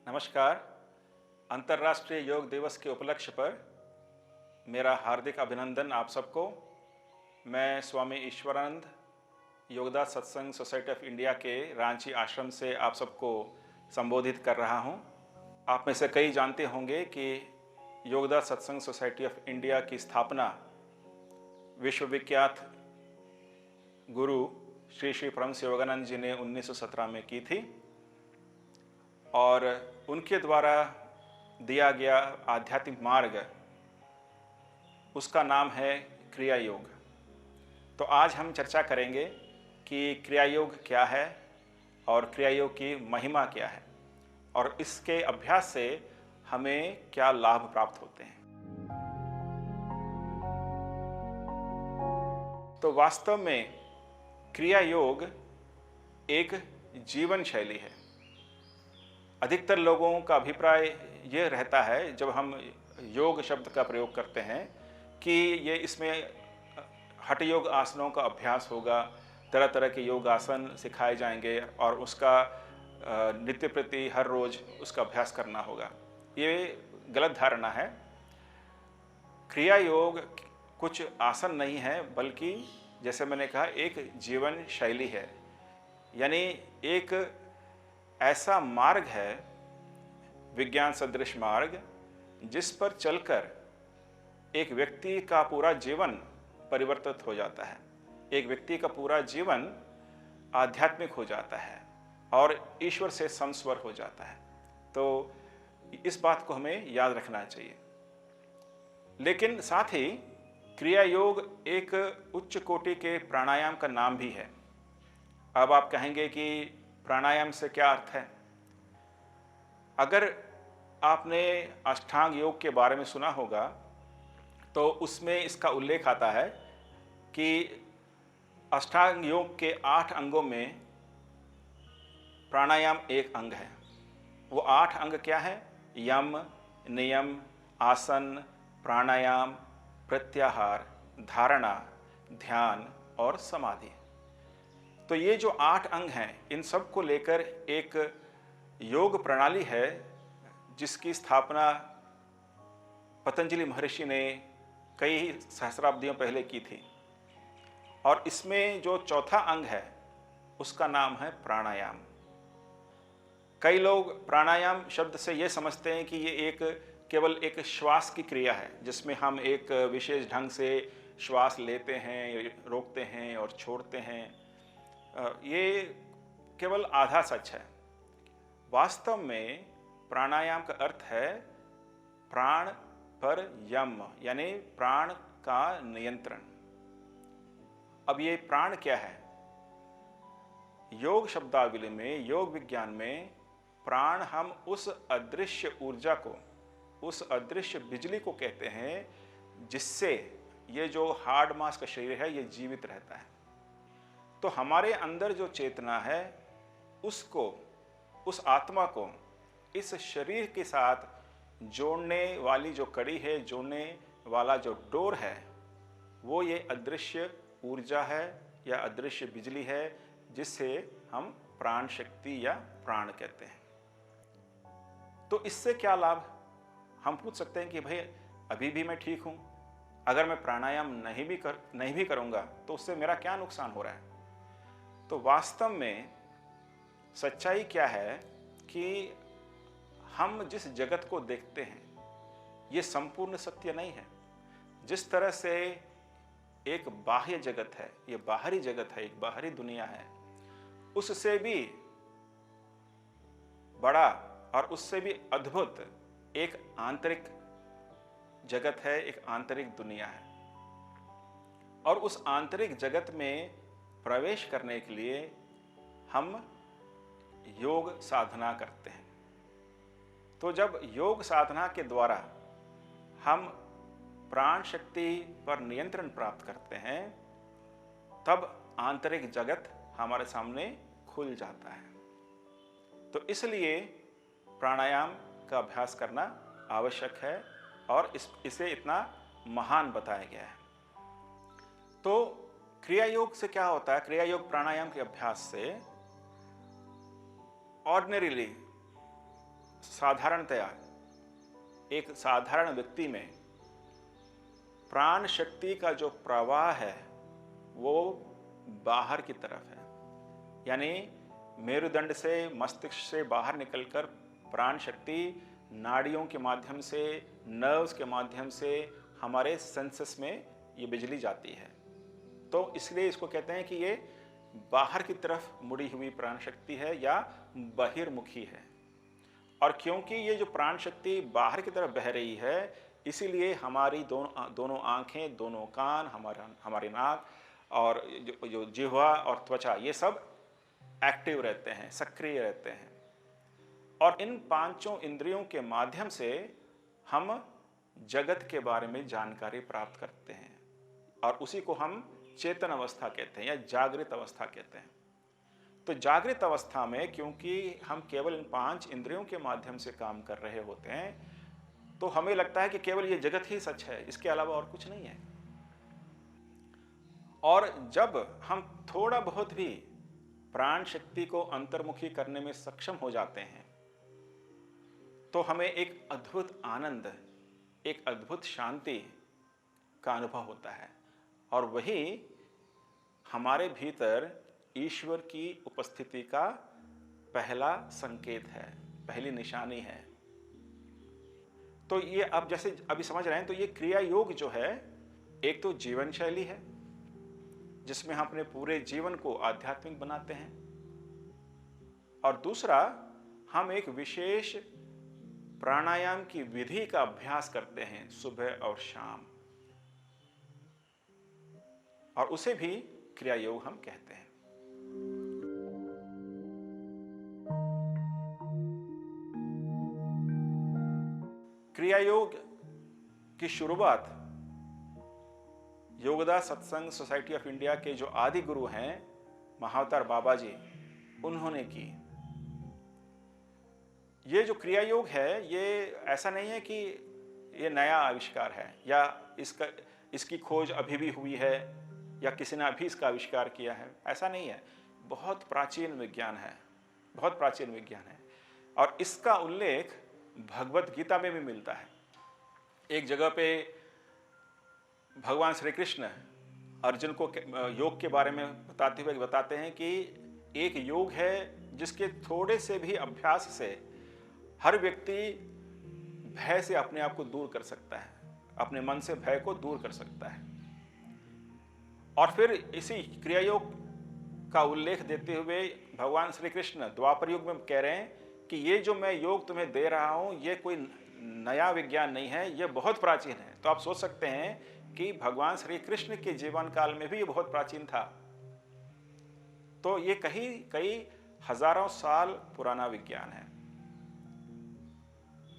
नमस्कार। अंतर्राष्ट्रीय योग दिवस के उपलक्ष्य पर मेरा हार्दिक अभिनंदन आप सबको। मैं स्वामी ईश्वरानंद योगदास सत्संग सोसाइटी ऑफ इंडिया के रांची आश्रम से आप सबको संबोधित कर रहा हूं। आप में से कई जानते होंगे कि योगदास सत्संग सोसाइटी ऑफ इंडिया की स्थापना विश्वविख्यात गुरु श्री श्री परमहंस योगानंद जी ने 1917 में की थी और उनके द्वारा दिया गया आध्यात्मिक मार्ग, उसका नाम है क्रिया योग। तो आज हम चर्चा करेंगे कि क्रिया योग क्या है और क्रिया योग की महिमा क्या है और इसके अभ्यास से हमें क्या लाभ प्राप्त होते हैं। तो वास्तव में क्रिया योग एक जीवन शैली है। अधिकतर लोगों का अभिप्राय ये रहता है जब हम योग शब्द का प्रयोग करते हैं कि ये इसमें हठ योग आसनों का अभ्यास होगा, तरह तरह के योग आसन सिखाए जाएंगे और उसका नित्य प्रति हर रोज उसका अभ्यास करना होगा। ये गलत धारणा है। क्रिया योग कुछ आसन नहीं है, बल्कि जैसे मैंने कहा एक जीवन शैली है। यानी एक ऐसा मार्ग है, विज्ञान सदृश मार्ग, जिस पर चलकर एक व्यक्ति का पूरा जीवन परिवर्तित हो जाता है। एक व्यक्ति का पूरा जीवन आध्यात्मिक हो जाता है और ईश्वर से संस्वर हो जाता है। तो इस बात को हमें याद रखना चाहिए। लेकिन साथ ही क्रिया योग एक उच्च कोटि के प्राणायाम का नाम भी है। अब आप कहेंगे कि प्राणायाम से क्या अर्थ है? अगर आपने अष्टांग योग के बारे में सुना होगा तो उसमें इसका उल्लेख आता है कि अष्टांग योग के 8 अंगों में प्राणायाम एक अंग है। वो 8 अंग क्या है? यम, नियम, आसन, प्राणायाम, प्रत्याहार, धारणा, ध्यान और समाधि। तो ये जो 8 अंग हैं, इन सब को लेकर एक योग प्रणाली है जिसकी स्थापना पतंजलि महर्षि ने कई सहस्राब्दियों पहले की थी। और इसमें जो चौथा अंग है उसका नाम है प्राणायाम। कई लोग प्राणायाम शब्द से ये समझते हैं कि ये केवल एक श्वास की क्रिया है, जिसमें हम एक विशेष ढंग से श्वास लेते हैं, रोकते हैं और छोड़ते हैं। ये केवल आधा सच है। वास्तव में प्राणायाम का अर्थ है प्राण पर यम, यानी प्राण का नियंत्रण। अब ये प्राण क्या है? योग शब्दावली में, योग विज्ञान में प्राण हम उस अदृश्य ऊर्जा को, उस अदृश्य बिजली को कहते हैं जिससे ये जो हार्ड मास का शरीर है ये जीवित रहता है। तो हमारे अंदर जो चेतना है उसको, उस आत्मा को इस शरीर के साथ जोड़ने वाली जो कड़ी है, जोड़ने वाला जो डोर है, वो ये अदृश्य ऊर्जा है या अदृश्य बिजली है, जिससे हम प्राण शक्ति या प्राण कहते हैं। तो इससे क्या लाभ? हम पूछ सकते हैं कि भाई अभी भी मैं ठीक हूं, अगर मैं प्राणायाम नहीं भी करूंगा तो उससे मेरा क्या नुकसान हो रहा है? तो वास्तव में सच्चाई क्या है कि हम जिस जगत को देखते हैं ये संपूर्ण सत्य नहीं है। जिस तरह से एक बाह्य जगत है, ये बाहरी जगत है, एक बाहरी दुनिया है, उससे भी बड़ा और उससे भी अद्भुत एक आंतरिक जगत है, एक आंतरिक दुनिया है। और उस आंतरिक जगत में प्रवेश करने के लिए हम योग साधना करते हैं। तो जब योग साधना के द्वारा हम प्राण शक्ति पर नियंत्रण प्राप्त करते हैं, तब आंतरिक जगत हमारे सामने खुल जाता है। तो इसलिए प्राणायाम का अभ्यास करना आवश्यक है और इसे इतना महान बताया गया है। तो क्रिया योग से क्या होता है? क्रिया योग प्राणायाम के अभ्यास से ऑर्डिनरीली, साधारणतया एक साधारण व्यक्ति में प्राण शक्ति का जो प्रवाह है वो बाहर की तरफ है, यानी मेरुदंड से, मस्तिष्क से बाहर निकलकर प्राण शक्ति नाड़ियों के माध्यम से, नर्व्स के माध्यम से हमारे सेंसेस में ये बिजली जाती है। तो इसलिए इसको कहते हैं कि ये बाहर की तरफ मुड़ी हुई प्राण शक्ति है या बहिर्मुखी है। और क्योंकि ये जो प्राण शक्ति बाहर की तरफ बह रही है, इसीलिए हमारी दोनों आंखें, दोनों कान, हमारी नाक और जो जिह्वा और त्वचा, ये सब एक्टिव रहते हैं, सक्रिय रहते हैं। और इन पांचों इंद्रियों के माध्यम से हम जगत के बारे में जानकारी प्राप्त करते हैं और उसी को हम चेतन अवस्था कहते हैं या जागृत अवस्था कहते हैं। तो जागृत अवस्था में क्योंकि हम केवल इन 5 इंद्रियों के माध्यम से काम कर रहे होते हैं, तो हमें लगता है कि केवल ये जगत ही सच है, इसके अलावा और कुछ नहीं है। और जब हम थोड़ा बहुत भी प्राण शक्ति को अंतर्मुखी करने में सक्षम हो जाते हैं, तो हमें एक अद्भुत आनंद, एक अद्भुत शांति का अनुभव होता है। और वही हमारे भीतर ईश्वर की उपस्थिति का पहला संकेत है, पहली निशानी है। तो ये अब जैसे अभी समझ रहे हैं, तो ये क्रिया योग जो है, एक तो जीवन शैली है जिसमें हम अपने पूरे जीवन को आध्यात्मिक बनाते हैं, और दूसरा हम एक विशेष प्राणायाम की विधि का अभ्यास करते हैं सुबह और शाम, और उसे भी क्रिया योग हम कहते हैं। क्रिया योग की शुरुआत योगदास सत्संग सोसाइटी ऑफ इंडिया के जो आदि गुरु हैं महाअवतार बाबा जी, उन्होंने की। ये जो क्रिया योग है, ये ऐसा नहीं है कि ये नया आविष्कार है या इसकी खोज अभी भी हुई है या किसी ने अभी इसका आविष्कार किया है, ऐसा नहीं है। बहुत प्राचीन विज्ञान है, बहुत प्राचीन विज्ञान है। और इसका उल्लेख भगवत गीता में भी मिलता है। एक जगह पे भगवान श्री कृष्ण अर्जुन को योग के बारे में बताते हुए बताते हैं कि एक योग है जिसके थोड़े से भी अभ्यास से हर व्यक्ति भय से अपने आप को दूर कर सकता है, अपने मन से भय को दूर कर सकता है। और फिर इसी क्रिया योग का उल्लेख देते हुए भगवान श्री कृष्ण द्वापर युग में कह रहे हैं कि ये जो मैं योग तुम्हें दे रहा हूं, ये कोई नया विज्ञान नहीं है, ये बहुत प्राचीन है। तो आप सोच सकते हैं कि भगवान श्री कृष्ण के जीवन काल में भी ये बहुत प्राचीन था। तो ये कई हजारों साल पुराना विज्ञान है,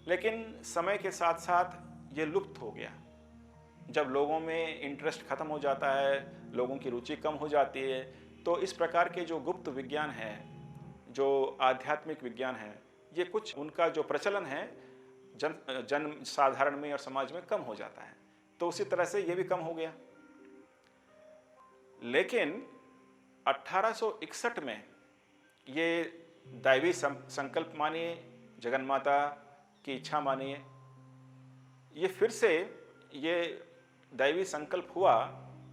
लेकिन समय के साथ साथ ये लुप्त हो गया। जब लोगों में इंटरेस्ट खत्म हो जाता है, लोगों की रुचि कम हो जाती है, तो इस प्रकार के जो गुप्त विज्ञान है, जो आध्यात्मिक विज्ञान है, ये कुछ उनका जो प्रचलन है जन साधारण में और समाज में कम हो जाता है। तो उसी तरह से ये भी कम हो गया। लेकिन 1861 में ये दैवी संकल्प मानिए, जगन्माता की इच्छा मानिए, ये फिर से ये दैवी संकल्प हुआ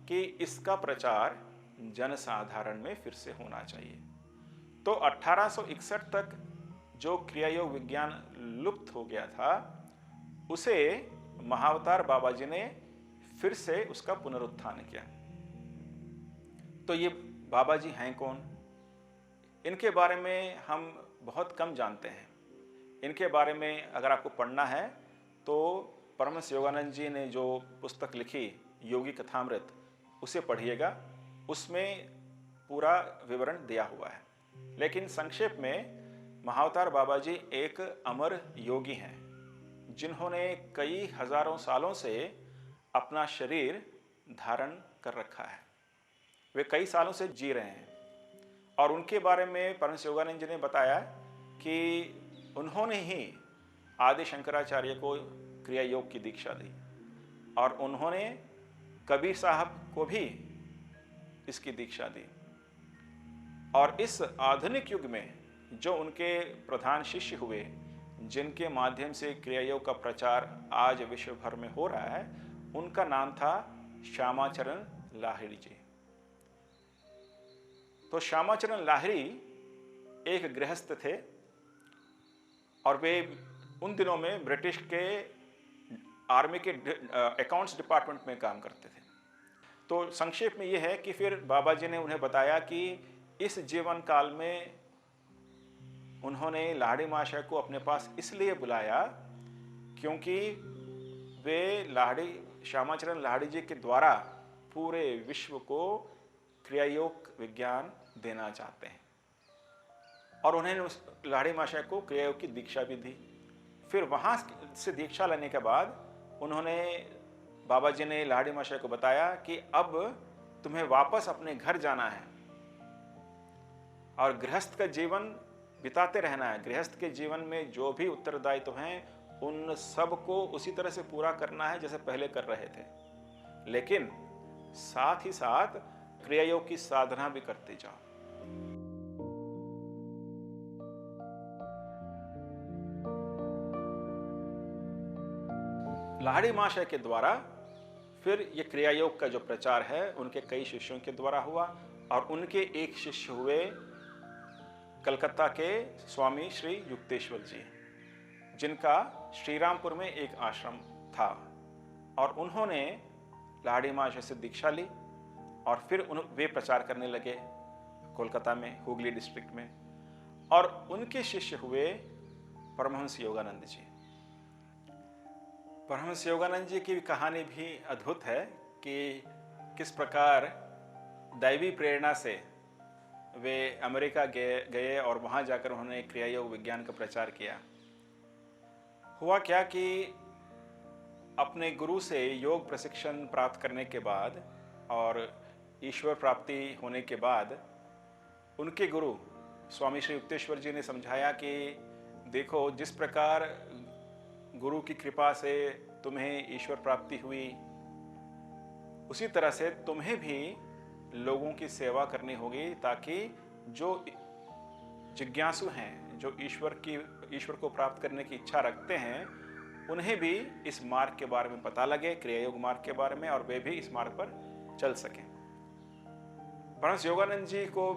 कि इसका प्रचार जनसाधारण में फिर से होना चाहिए। तो 1861 तक जो क्रिया योग विज्ञान लुप्त हो गया था, उसे महाअवतार बाबा जी ने फिर से उसका पुनरुत्थान किया। तो ये बाबा जी हैं कौन? इनके बारे में हम बहुत कम जानते हैं। इनके बारे में अगर आपको पढ़ना है तो परमहंस योगानंद जी ने जो पुस्तक लिखी योगी कथामृत, उसे पढ़िएगा, उसमें पूरा विवरण दिया हुआ है। लेकिन संक्षेप में महाअवतार बाबा जी एक अमर योगी हैं जिन्होंने कई हजारों सालों से अपना शरीर धारण कर रखा है। वे कई सालों से जी रहे हैं और उनके बारे में परमहंस योगानंद जी ने बताया कि उन्होंने ही आदि शंकराचार्य को क्रिया योग की दीक्षा दी और उन्होंने कबीर साहब को भी इसकी दीक्षा दी। और इस आधुनिक युग में जो उनके प्रधान शिष्य हुए, जिनके माध्यम से क्रिया योग का प्रचार आज विश्व भर में हो रहा है, उनका नाम था श्यामाचरण लाहिड़ी जी। तो श्यामाचरण लाहिड़ी एक गृहस्थ थे और वे उन दिनों में ब्रिटिश के आर्मी के अकाउंट्स डिपार्टमेंट में काम करते थे। तो संक्षेप में यह है कि फिर बाबा जी ने उन्हें बताया कि इस जीवन काल में उन्होंने लाहिड़ी महाशय को अपने पास इसलिए बुलाया क्योंकि वे श्यामाचरण लाहिड़ी जी के द्वारा पूरे विश्व को क्रिया योग विज्ञान देना चाहते हैं। और उन्होंने उस लाहिड़ी महाशय को क्रिया योग की दीक्षा भी दी। फिर वहाँ से दीक्षा लेने के बाद उन्होंने बाबा जी ने लाहिड़ी महाशय को बताया कि अब तुम्हें वापस अपने घर जाना है और गृहस्थ का जीवन बिताते रहना है। गृहस्थ के जीवन में जो भी उत्तरदायित्व हैं उन सब को उसी तरह से पूरा करना है जैसे पहले कर रहे थे, लेकिन साथ ही साथ क्रिया योग की साधना भी करते जाओ। लाहिड़ी महाशय के द्वारा फिर ये क्रिया योग का जो प्रचार है उनके कई शिष्यों के द्वारा हुआ और उनके एक शिष्य हुए कलकत्ता के स्वामी श्री युक्तेश्वर जी, जिनका श्रीरामपुर में एक आश्रम था। और उन्होंने लाहिड़ी महाशय से दीक्षा ली और फिर वे प्रचार करने लगे कोलकाता में, हुगली डिस्ट्रिक्ट में। और उनके शिष्य हुए परमहंस योगानंद जी। परमहंस योगानंद जी की कहानी भी अद्भुत है कि किस प्रकार दैवी प्रेरणा से वे अमेरिका गए और वहाँ जाकर उन्होंने क्रिया योग विज्ञान का प्रचार किया। हुआ क्या कि अपने गुरु से योग प्रशिक्षण प्राप्त करने के बाद और ईश्वर प्राप्ति होने के बाद उनके गुरु स्वामी श्री युक्तेश्वर जी ने समझाया कि देखो, जिस प्रकार गुरु की कृपा से तुम्हें ईश्वर प्राप्ति हुई, उसी तरह से तुम्हें भी लोगों की सेवा करनी होगी ताकि जो जिज्ञासु हैं, जो ईश्वर को प्राप्त करने की इच्छा रखते हैं, उन्हें भी इस मार्ग के बारे में पता लगे, क्रिया योग मार्ग के बारे में, और वे भी इस मार्ग पर चल सकें। परमहंस योगानंद जी को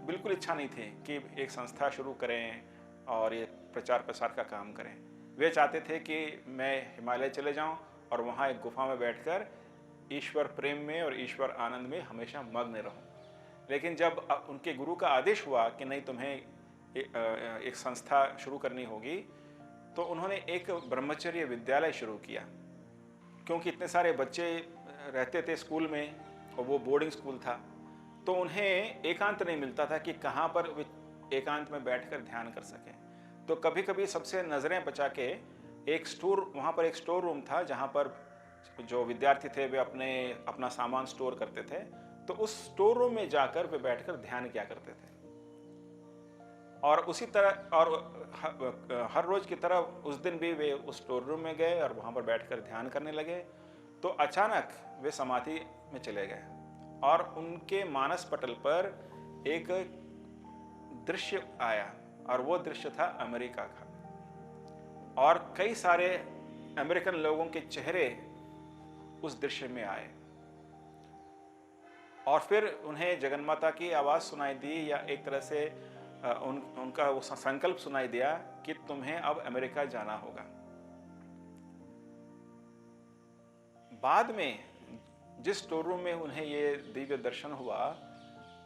बिल्कुल इच्छा नहीं थी कि एक संस्था शुरू करें और ये प्रचार प्रसार का काम करें। वे चाहते थे कि मैं हिमालय चले जाऊं और वहाँ एक गुफा में बैठकर ईश्वर प्रेम में और ईश्वर आनंद में हमेशा मग्न रहूं। लेकिन जब उनके गुरु का आदेश हुआ कि नहीं, तुम्हें एक संस्था शुरू करनी होगी, तो उन्होंने एक ब्रह्मचर्य विद्यालय शुरू किया। क्योंकि इतने सारे बच्चे रहते थे स्कूल में और वो बोर्डिंग स्कूल था, तो उन्हें एकांत नहीं मिलता था कि कहाँ पर वे एकांत में बैठकर ध्यान कर सकें। तो कभी कभी सबसे नज़रें बचा के वहाँ पर एक स्टोर रूम था जहाँ पर जो विद्यार्थी थे वे अपना सामान स्टोर करते थे। तो उस स्टोर रूम में जाकर वे बैठकर ध्यान किया करते थे। और उसी तरह और हर रोज की तरह उस दिन भी वे उस स्टोर रूम में गए और वहाँ पर बैठकर ध्यान करने लगे। तो अचानक वे समाधि में चले गए और उनके मानस पटल पर एक दृश्य आया और वो दृश्य था अमेरिका का। और कई सारे अमेरिकन लोगों के चेहरे उस दृश्य में आए और फिर उन्हें जगन्माता की आवाज़ सुनाई दी, या एक तरह से उनका वो संकल्प सुनाई दिया कि तुम्हें अब अमेरिका जाना होगा। बाद में जिस स्टोर रूम में उन्हें ये दिव्य दर्शन हुआ,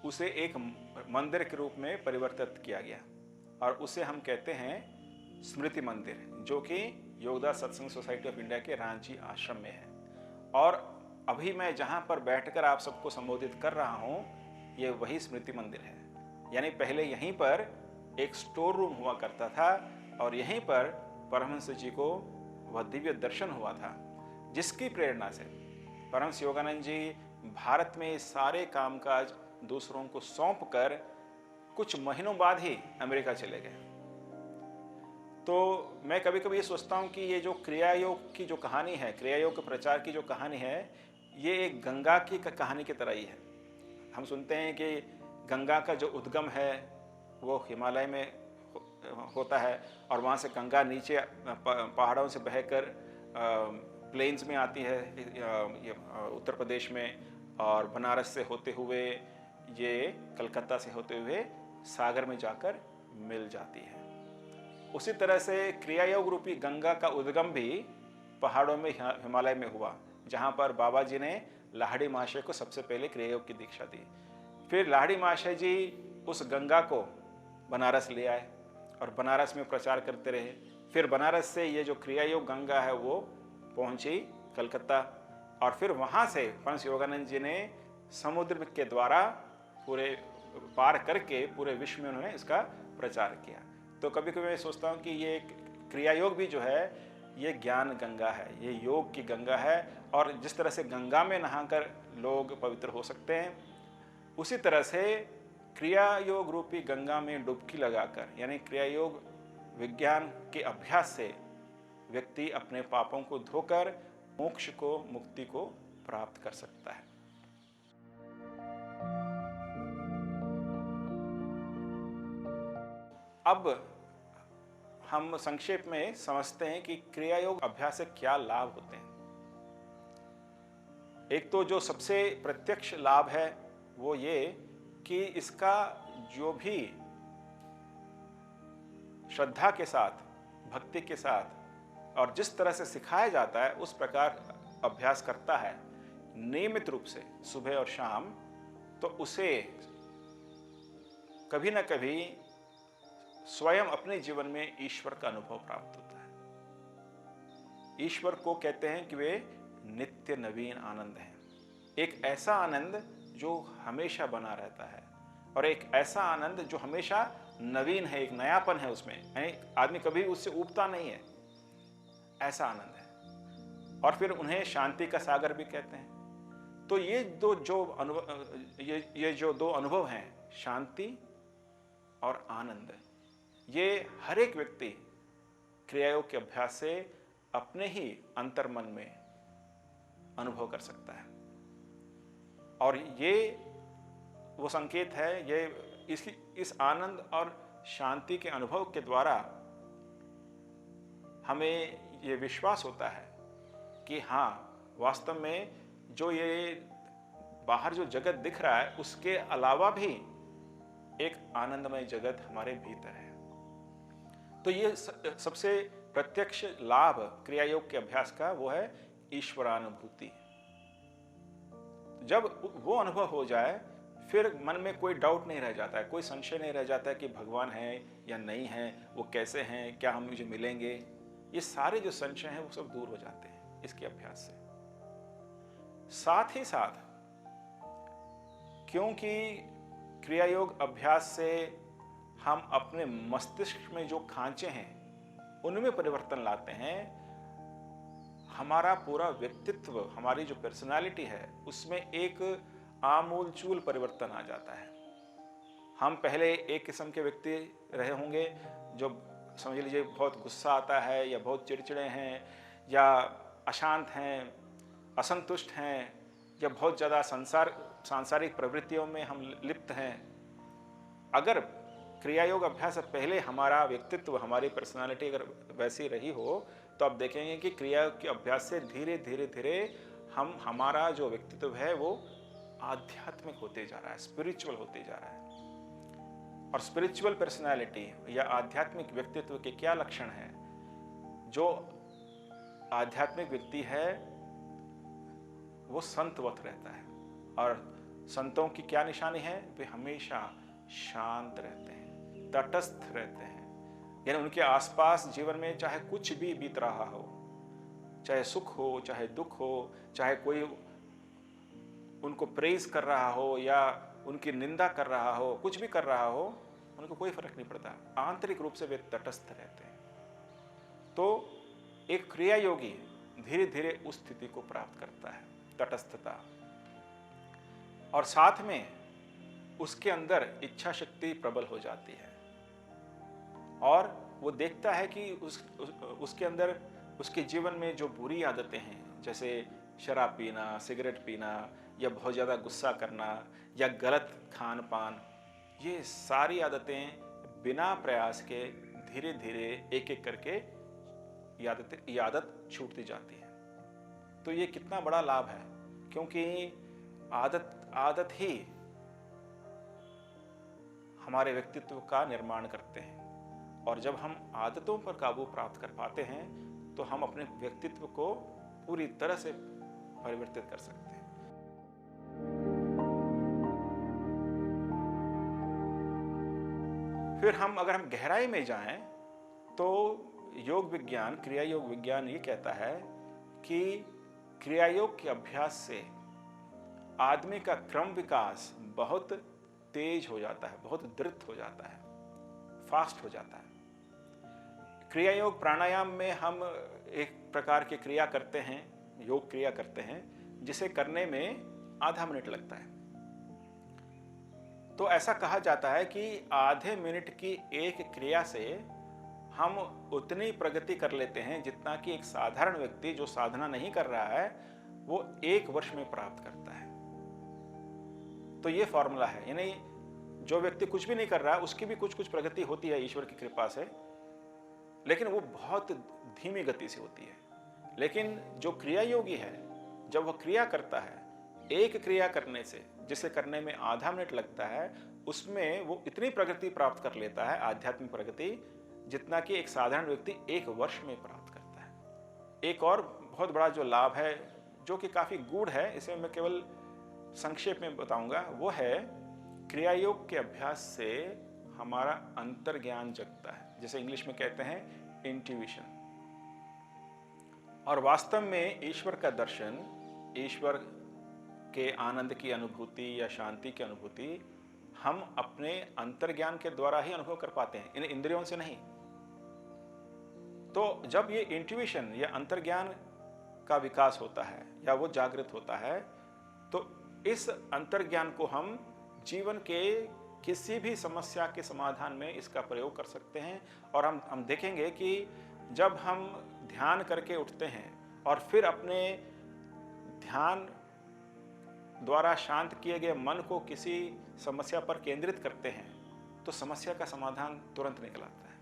उसे एक मंदिर के रूप में परिवर्तित किया गया और उसे हम कहते हैं स्मृति मंदिर, जो कि योगदास सत्संग सोसाइटी ऑफ इंडिया के रांची आश्रम में है। और अभी मैं जहाँ पर बैठकर आप सबको संबोधित कर रहा हूँ, ये वही स्मृति मंदिर है। यानी पहले यहीं पर एक स्टोर रूम हुआ करता था और यहीं पर परमहंस जी को वह दिव्य दर्शन हुआ था, जिसकी प्रेरणा से परमहंस योगानंद जी भारत में सारे कामकाज दूसरों को सौंप कर कुछ महीनों बाद ही अमेरिका चले गए। तो मैं कभी कभी ये सोचता हूँ कि ये जो क्रिया योग की जो कहानी है, क्रिया योग के प्रचार की जो कहानी है, ये एक गंगा की कहानी की तरह ही है। हम सुनते हैं कि गंगा का जो उद्गम है वो हिमालय में होता है और वहाँ से गंगा नीचे पहाड़ों से बहकर प्लेन्स में आती है उत्तर प्रदेश में, और बनारस से होते हुए ये कलकत्ता से होते हुए सागर में जाकर मिल जाती है। उसी तरह से क्रिया योग रूपी गंगा का उद्गम भी पहाड़ों में हिमालय में हुआ, जहाँ पर बाबा जी ने लाहिड़ी महाशय को सबसे पहले क्रिया योग की दीक्षा दी। फिर लाहिड़ी महाशय जी उस गंगा को बनारस ले आए और बनारस में प्रचार करते रहे। फिर बनारस से ये जो क्रिया योग गंगा है वो पहुंची कलकत्ता, और फिर वहाँ से पंच योगानंद जी ने समुद्र के द्वारा पूरे पार करके पूरे विश्व में उन्होंने इसका प्रचार किया। तो कभी कभी मैं सोचता हूँ कि ये क्रिया योग भी जो है ये ज्ञान गंगा है, ये योग की गंगा है, और जिस तरह से गंगा में नहाकर लोग पवित्र हो सकते हैं, उसी तरह से क्रिया योग रूपी गंगा में डुबकी लगाकर, यानी क्रिया योग विज्ञान के अभ्यास से व्यक्ति अपने पापों को धोकर मोक्ष को, मुक्ति को प्राप्त कर सकता है। अब हम संक्षेप में समझते हैं कि क्रिया योग अभ्यास से क्या लाभ होते हैं। एक तो जो सबसे प्रत्यक्ष लाभ है वो ये कि इसका जो भी श्रद्धा के साथ, भक्ति के साथ और जिस तरह से सिखाया जाता है उस प्रकार अभ्यास करता है नियमित रूप से सुबह और शाम, तो उसे कभी ना कभी स्वयं अपने जीवन में ईश्वर का अनुभव प्राप्त होता है। ईश्वर को कहते हैं कि वे नित्य नवीन आनंद हैं, एक ऐसा आनंद जो हमेशा बना रहता है और एक ऐसा आनंद जो हमेशा नवीन है, एक नयापन है उसमें, आदमी कभी उससे ऊबता नहीं है, ऐसा आनंद है। और फिर उन्हें शांति का सागर भी कहते हैं। तो ये जो दो अनुभव हैं, शांति और आनंद, ये हर एक व्यक्ति क्रियायोग के अभ्यास से अपने ही अंतर्मन में अनुभव कर सकता है। और ये वो संकेत है, ये इस आनंद और शांति के अनुभव के द्वारा हमें ये विश्वास होता है कि हाँ, वास्तव में जो ये बाहर जो जगत दिख रहा है उसके अलावा भी एक आनंदमय जगत हमारे भीतर है। तो ये सबसे प्रत्यक्ष लाभ क्रिया योग के अभ्यास का वो है ईश्वरानुभूति। जब वो अनुभव हो जाए फिर मन में कोई डाउट नहीं रह जाता है, कोई संशय नहीं रह जाता है कि भगवान है या नहीं है, वो कैसे हैं, क्या हम मुझे मिलेंगे। ये सारे जो संशय हैं वो सब दूर हो जाते हैं इसके अभ्यास से। साथ ही साथ क्योंकि क्रिया योग अभ्यास से हम अपने मस्तिष्क में जो खांचे हैं उनमें परिवर्तन लाते हैं, हमारा पूरा व्यक्तित्व, हमारी जो पर्सनालिटी है उसमें एक आमूलचूल परिवर्तन आ जाता है। हम पहले एक किस्म के व्यक्ति रहे होंगे जो समझ लीजिए बहुत गुस्सा आता है या बहुत चिड़चिड़े हैं या अशांत हैं, असंतुष्ट हैं या बहुत ज़्यादा सांसारिक प्रवृत्तियों में हम लिप्त हैं। अगर क्रिया योग अभ्यास से पहले हमारा व्यक्तित्व, हमारी पर्सनालिटी अगर वैसी रही हो तो आप देखेंगे कि क्रिया के अभ्यास से धीरे धीरे धीरे हमारा जो व्यक्तित्व है वो आध्यात्मिक होते जा रहा है, स्पिरिचुअल होते जा रहा है। और स्पिरिचुअल पर्सनालिटी या आध्यात्मिक व्यक्तित्व के क्या लक्षण हैं? जो आध्यात्मिक व्यक्ति है वो संतवत रहता है, और संतों की क्या निशानी है? वे हमेशा शांत रहते हैं, तटस्थ रहते हैं, यानी उनके आसपास जीवन में चाहे कुछ भी बीत रहा हो, चाहे सुख हो, चाहे दुख हो, चाहे कोई उनको प्रेज कर रहा हो या उनकी निंदा कर रहा हो, कुछ भी कर रहा हो, उनको कोई फर्क नहीं पड़ता, आंतरिक रूप से वे तटस्थ रहते हैं। तो एक क्रिया योगी धीरे धीरे उस स्थिति को प्राप्त करता है, तटस्थता, और साथ में उसके अंदर इच्छा शक्ति प्रबल हो जाती है और वो देखता है कि उसके अंदर, उसके जीवन में जो बुरी आदतें हैं, जैसे शराब पीना, सिगरेट पीना या बहुत ज़्यादा गुस्सा करना या गलत खान पान, ये सारी आदतें बिना प्रयास के धीरे धीरे एक एक करके ये आदत छूटती जाती है। तो ये कितना बड़ा लाभ है, क्योंकि आदत ही हमारे व्यक्तित्व का निर्माण करते हैं, और जब हम आदतों पर काबू प्राप्त कर पाते हैं तो हम अपने व्यक्तित्व को पूरी तरह से परिवर्तित कर सकते हैं। फिर अगर हम गहराई में जाएं तो योग विज्ञान, क्रिया योग विज्ञान ये कहता है कि क्रिया योग के अभ्यास से आदमी का क्रम विकास बहुत तेज हो जाता है, बहुत द्रुत हो जाता है, फास्ट हो जाता है। क्रिया योग प्राणायाम में हम एक प्रकार की क्रिया करते हैं, योग क्रिया करते हैं, जिसे करने में आधा मिनट लगता है। तो ऐसा कहा जाता है कि आधे मिनट की एक क्रिया से हम उतनी प्रगति कर लेते हैं जितना कि एक साधारण व्यक्ति जो साधना नहीं कर रहा है वो 1 वर्ष में प्राप्त करता है। तो ये फॉर्मूला है, यानी जो व्यक्ति कुछ भी नहीं कर रहा है उसकी भी कुछ प्रगति होती है ईश्वर की कृपा से, लेकिन वो बहुत धीमी गति से होती है। लेकिन जो क्रिया योगी है, जब वह क्रिया करता है, एक क्रिया करने से, जिसे करने में आधा मिनट लगता है, उसमें वो इतनी प्रगति प्राप्त कर लेता है, आध्यात्मिक प्रगति, जितना कि एक साधारण व्यक्ति 1 वर्ष में प्राप्त करता है। एक और बहुत बड़ा जो लाभ है, जो कि काफी गूढ़ है, इसे मैं केवल संक्षेप में बताऊंगा, वो है क्रिया योग के अभ्यास से हमारा अंतर्ज्ञान जगता है, जिसे इंग्लिश में कहते हैं इंट्यूशन। और वास्तव में ईश्वर का दर्शन, ईश्वर के आनंद की अनुभूति या शांति की अनुभूति हम अपने अंतर्ज्ञान के द्वारा ही अनुभव कर पाते हैं, इन इंद्रियों से नहीं। तो जब ये इंट्यूशन या अंतर्ज्ञान का विकास होता है या वो जागृत होता है, तो इस अंतर्ज्ञान को हम जीवन के किसी भी समस्या के समाधान में इसका प्रयोग कर सकते हैं। और हम देखेंगे कि जब हम ध्यान करके उठते हैं और फिर अपने ध्यान द्वारा शांत किए गए मन को किसी समस्या पर केंद्रित करते हैं, तो समस्या का समाधान तुरंत निकल आता है।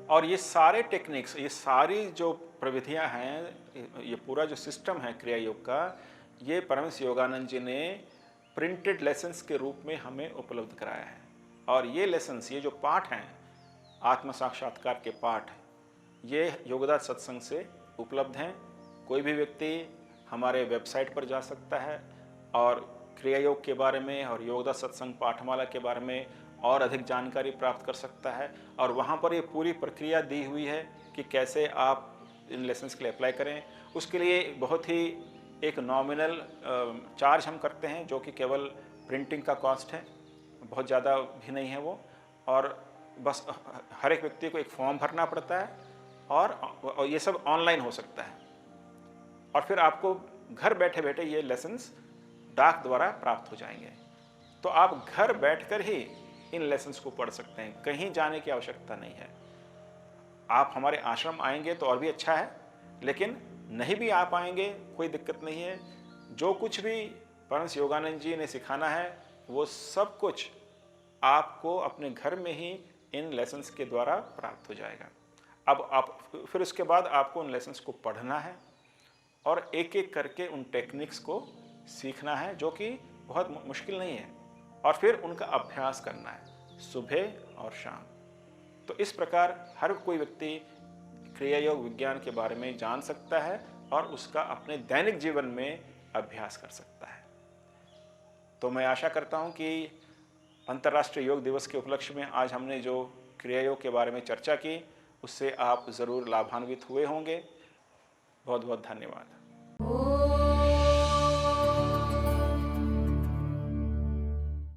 और ये सारे टेक्निक्स, ये सारी जो प्रविधियां हैं, ये पूरा जो सिस्टम है क्रिया योग का, ये परमहंस योगानंद जी ने प्रिंटेड लेसन्स के रूप में हमें उपलब्ध कराया है। और ये लेसन्स, ये जो पाठ हैं, आत्म साक्षात्कार के पाठ, ये योगदास सत्संग से उपलब्ध हैं। कोई भी व्यक्ति हमारे वेबसाइट पर जा सकता है और क्रिया योग के बारे में और योगदास सत्संग पाठमाला के बारे में और अधिक जानकारी प्राप्त कर सकता है। और वहाँ पर ये पूरी प्रक्रिया दी हुई है कि कैसे आप इन लेसन्स के लिए अप्लाई करें। उसके लिए बहुत ही एक नॉमिनल चार्ज हम करते हैं, जो कि केवल प्रिंटिंग का कॉस्ट है, बहुत ज़्यादा भी नहीं है वो। और बस हर एक व्यक्ति को एक फॉर्म भरना पड़ता है और ये सब ऑनलाइन हो सकता है। और फिर आपको घर बैठे बैठे ये लेसन्स डाक द्वारा प्राप्त हो जाएंगे। तो आप घर बैठकर ही इन लेसन्स को पढ़ सकते हैं, कहीं जाने की आवश्यकता नहीं है। आप हमारे आश्रम आएंगे तो और भी अच्छा है, लेकिन नहीं भी आ पाएंगे कोई दिक्कत नहीं है। जो कुछ भी परमहंस योगानंद जी ने सिखाना है वो सब कुछ आपको अपने घर में ही इन लेसन्स के द्वारा प्राप्त हो जाएगा। अब आप फिर उसके बाद आपको उन लेसन्स को पढ़ना है और एक एक करके उन टेक्निक्स को सीखना है, जो कि बहुत मुश्किल नहीं है, और फिर उनका अभ्यास करना है सुबह और शाम। तो इस प्रकार हर कोई व्यक्ति क्रिया योग विज्ञान के बारे में जान सकता है और उसका अपने दैनिक जीवन में अभ्यास कर सकता है। तो मैं आशा करता हूँ कि अंतर्राष्ट्रीय योग दिवस के उपलक्ष्य में आज हमने जो क्रिया योग के बारे में चर्चा की, उससे आप ज़रूर लाभान्वित हुए होंगे। बहुत बहुत धन्यवाद।